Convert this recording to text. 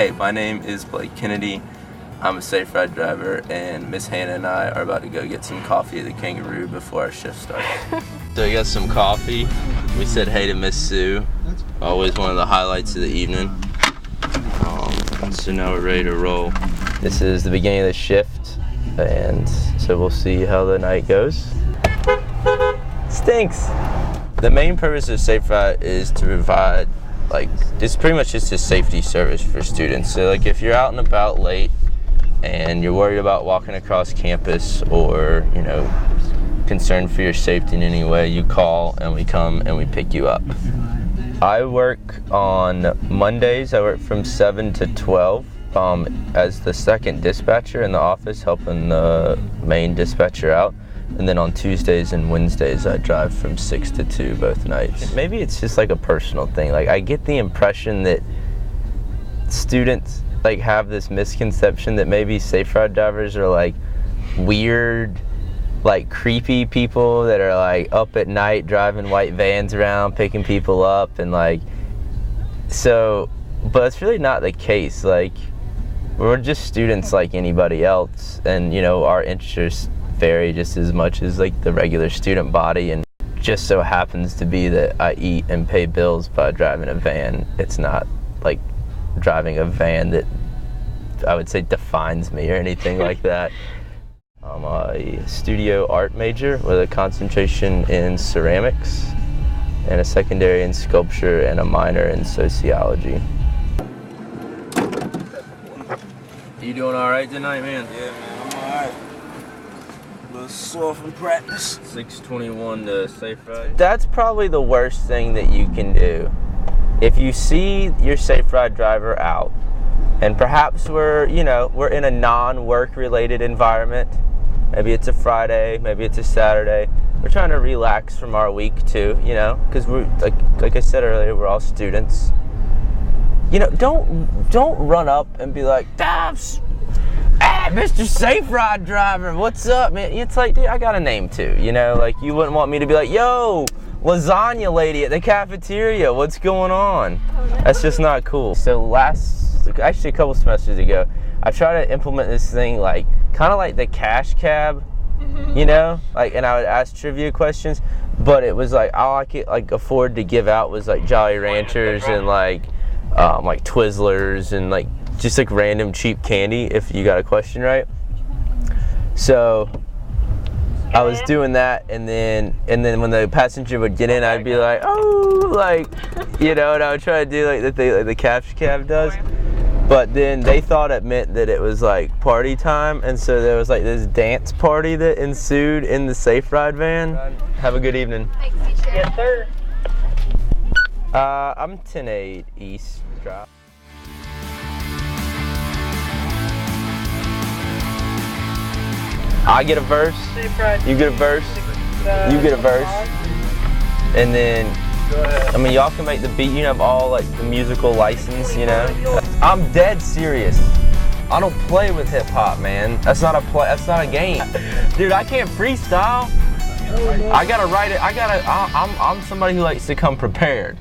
Hey, my name is Blake Kennedy. I'm a safe ride driver, and Miss Hannah and I are about to go get some coffee at the Kangaroo before our shift starts. So we got some coffee. We said hey to Miss Sue. Always one of the highlights of the evening. So now we're ready to roll. This is the beginning of the shift, and so we'll see how the night goes. Stinks! The main purpose of Safe Ride is to provide, it's pretty much just a safety service for students. So if you're out and about late and you're worried about walking across campus or, concerned for your safety in any way, you call and we come and we pick you up. I work on Mondays. I work from 7 to 12 as the second dispatcher in the office, helping the main dispatcher out. And then on Tuesdays and Wednesdays, I drive from 6 to 2 both nights. Maybe it's just a personal thing. I get the impression that students have this misconception that maybe safe ride drivers are weird, creepy people that are up at night driving white vans around, picking people up, and but it's really not the case. We're just students like anybody else, and our interests vary just as much as the regular student body, and just so happens to be that I eat and pay bills by driving a van. It's not driving a van that I would say defines me or anything like that. I'm a studio art major with a concentration in ceramics and a secondary in sculpture and a minor in sociology. You doing all right tonight, man? Yeah, man, I'm all right. A little sore from practice. 6:21 to safe ride. That's probably the worst thing that you can do. If you see your safe ride driver out, and perhaps we're in a non-work related environment. Maybe it's a Friday, maybe it's a Saturday. We're trying to relax from our week too, because we're like I said earlier, we're all students. Don't run up and be like, Mr. Safe Ride Driver, what's up, man? It's dude, I got a name too, you wouldn't want me to be like, yo, lasagna lady at the cafeteria, what's going on? That's just not cool. So actually a couple semesters ago, I tried to implement this thing kind of like the cash cab, and I would ask trivia questions, but it was all I could afford to give out was Jolly Ranchers and Twizzlers and just random cheap candy if you got a question right. So I was doing that, and then when the passenger would get in, I'd be like, oh, and I would try to do the cash cab does. But then they thought it meant that it was party time, and so there was this dance party that ensued in the Safe Ride van. Have a good evening. Thanks, teacher. Yes, sir. I'm 10-8 East Drive. I get a verse, you get a verse, you get a verse, and then y'all can make the beat. You have all the musical license, I'm dead serious. I don't play with hip hop, man. That's not a play. That's not a game, dude. I can't freestyle. I gotta write it. I'm somebody who likes to come prepared.